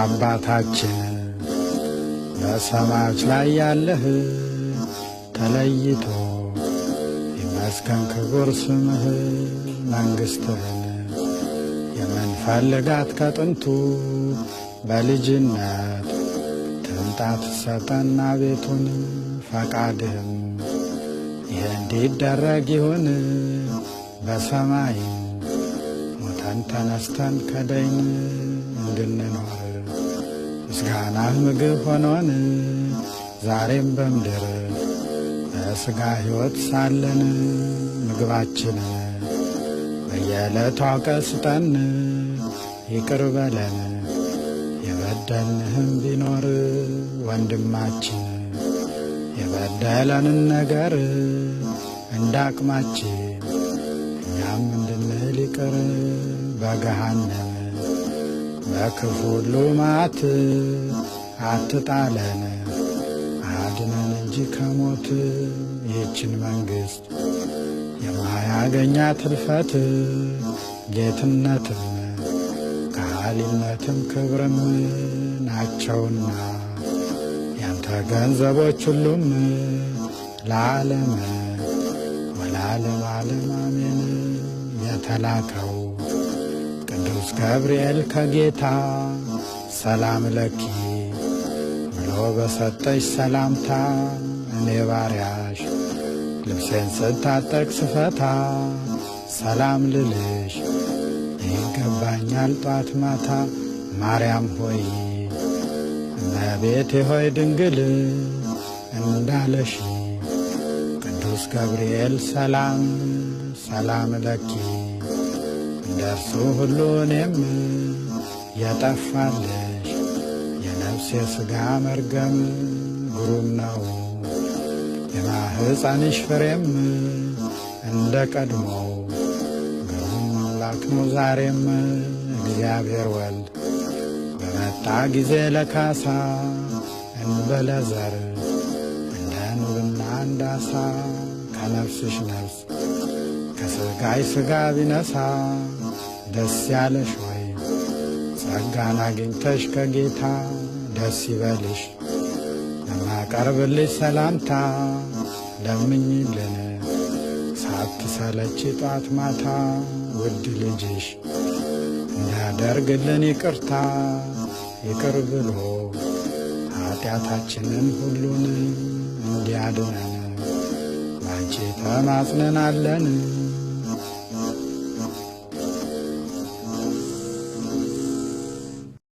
አባታችን በሰማዮች ላይ ያለህ ተለይቶ ይመስገን ክቡር ስምህ። መንግሥትህን የምንፈልጋት ከጥንቱ በልጅነት ትምጣት ሰጠና ቤቱን ፈቃድህም ይህ እንዲደረግ ይሁን በሰማይም ሞተን ተነስተን ከደይን እንድንኖር ምስጋናህ ምግብ ሆኖን ዛሬም በምድር በሥጋ ሕይወት ሳለን ምግባችንን በየዕለቱ አውቀህ ስጠን። ይቅር በለን የበደልንህም ቢኖር ወንድማችን የበደለንን ነገር እንዳቅማችን እኛም እንድንል ይቅር። በገሃነም በክፉ ሁሉ መዓት አትጣለን አድነን እንጂ ከሞት። ይህችን መንግሥት የማያገኛት እልፈት ጌትነትም ከሃሊነትም ክብርም ናቸውና ያንተ ገንዘቦች ሁሉም ለዓለም ወለዓለም ዓለም አሜን። የተላከው ቅዱስ ገብርኤል ከጌታ ሰላም ለኪ ብሎ በሰጠሽ ሰላምታ እኔ ባሪያሽ ልብሴን ስታጠቅ ስፈታ ሰላም ልልሽ ይገባኛል ጧት ማታ። ማርያም ሆይ እመቤቴ ሆይ ድንግል እንዳለሽ ቅዱስ ገብርኤል ሰላም ሰላም ለኪ እንደርሱ ሁሉ እኔም የጠፋልሽ የነፍስ የሥጋ መርገም ግሩም ነው የማህፀንሽ ፍሬም እንደ ቀድሞው ግሩም አምላክ ነው ዛሬም። እግዚአብሔር ወልድ በመጣ ጊዜ ለካሳ እንበለ ዘር እንደ ንብና እንዳሳ ከነፍስሽ ነፍስ ከሥጋይ ሥጋ ቢነሳ ደስ ያለሽ ወይ ጸጋን አግኝተሽ ከጌታ ደስ ይበልሽ። ለማቀርብልሽ ሰላምታ ለምኝልን ሳትሰለች ጧት ማታ ውድ ልጅሽ እንዲያደርግልን ይቅርታ ይቅር ብሎ ኀጢአታችንን ሁሉን እንዲያድነን ባንቺ ተማጽነናለን።